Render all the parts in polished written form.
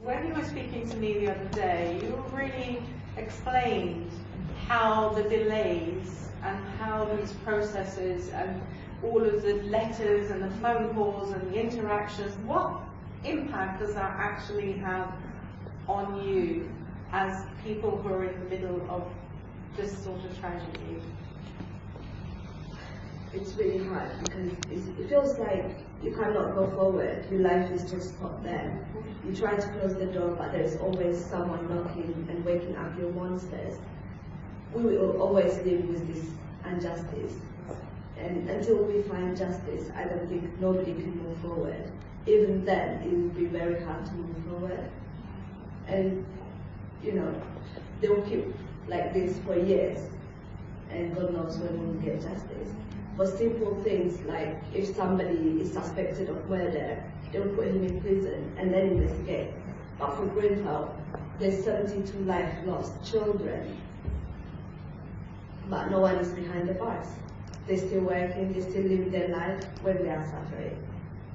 When you were speaking to me the other day, you really explained how the delays and how these processes and all of the letters and the phone calls and the interactions, what impact does that actually have on you as people who are in the middle of this sort of tragedy? It's really hard because it feels like you cannot go forward. Your life is just stopped there. You try to close the door, but there's always someone knocking and waking up your monsters. We will always live with this injustice. And until we find justice, I don't think nobody can move forward. Even then, it will be very hard to move forward. And, you know, they will keep like this for years. And God knows when we will get justice. For simple things like if somebody is suspected of murder, they will put him in prison and then investigate. But for Grenfell, there's 72 lives lost, children. But no one is behind the bars. They're still working, they still live their life when we are suffering.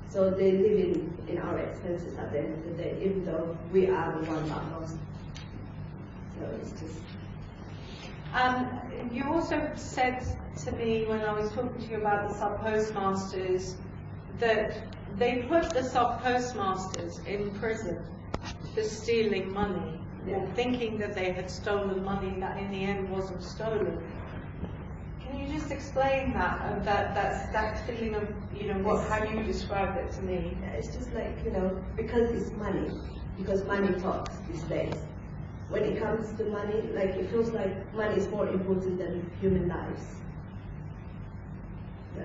So they live in our expenses at the end of the day, even though we are the ones that lost. So it's just... You also said to me when I was talking to you about the sub-postmasters that they put the sub-postmasters in prison for stealing money, or thinking that they had stolen money that in the end wasn't stolen. Can you just explain that, that feeling of, you know, how you described it to me? Yeah, it's just like, you know, because it's money, because money talks these days. When it comes to money, like it feels like money is more important than human lives. So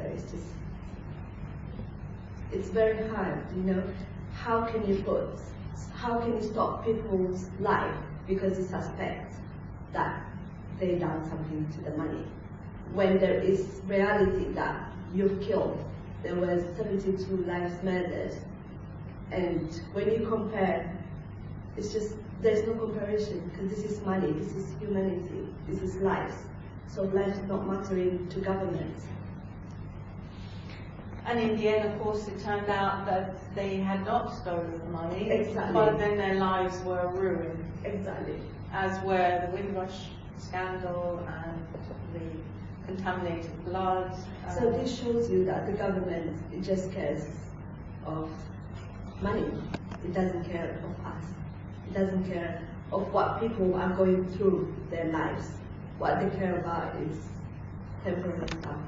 it's very hard, you know. How can you stop people's life because you suspect that they done something to the money? When there is reality that you've killed, there was 72 lives murdered. And when you compare, it's just, there's no comparison, because this is money, this is humanity, this is lives. So life is not mattering to governments. And in the end, of course, it turned out that they had not stolen the money, Exactly. but then their lives were ruined. Exactly. As were the Windrush scandal and the contaminated blood. So this shows you that the government, it just cares of money. It doesn't care of us. It doesn't care of what people are going through their lives. What they care about is temporary stuff.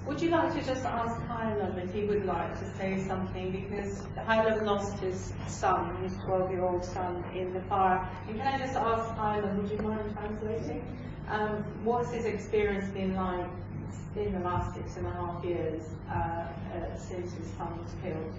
Would you like to just ask Hylam if he would like to say something, because Hylam lost his son, his 12-year-old son, in the fire. And can I just ask Hylam, would you mind translating? What's his experience been like in the last 6.5 years since his son was killed?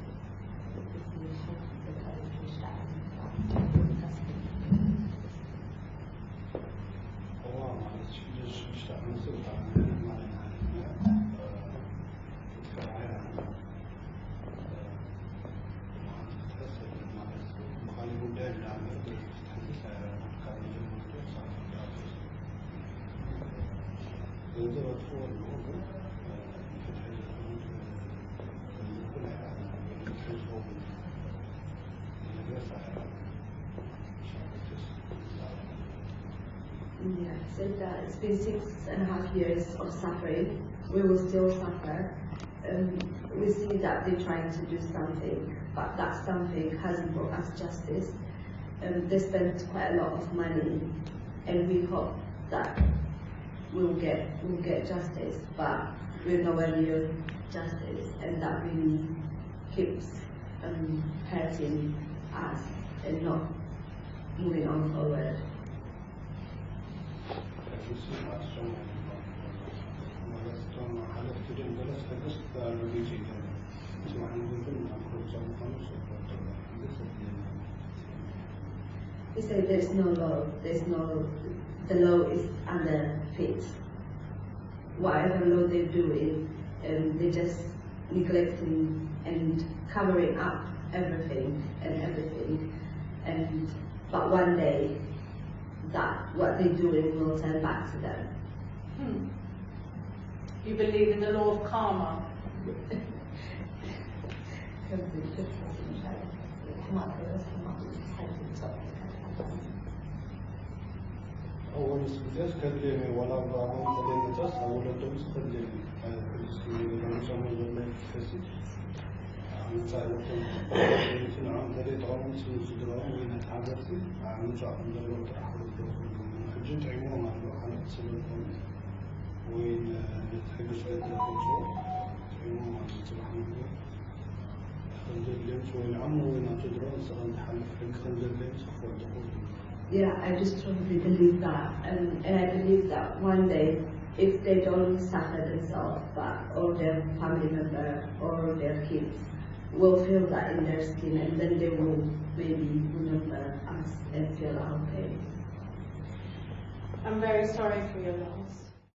Yeah, so that it's been 6.5 years of suffering. We will still suffer. We see that they're trying to do something, but that something hasn't brought us justice. They spent quite a lot of money, and we hope that we'll get justice, but we're nowhere near justice, and that really keeps hurting us and not moving on forward. He said there's no law, the law is under feet. Whatever law they do is they're just neglecting and covering up everything. But one day that what they're doing will turn back to them. You believe in the law of karma? أول سبتاس كلمي ولا بعضهم خلينا تاس أول دوس خليني كل لما سموا زمان كسي عم تعرفون مثل عم تريد عم تسدرون وين تعرفتي عم تعرفون دلوقتي تأخذ حجت عموما لو حنا تسلكون وين تحبس للتخصص عموما تسمحون خنزر لين وين عم وين تدرون سأل حلف خنزر لين سخر دخول. Yeah, I just strongly believe that, and I believe that one day, if they don't suffer themselves, but or their family member or their kids will feel that in their skin, and then they will maybe remember us and feel our pain. I'm very sorry for your loss.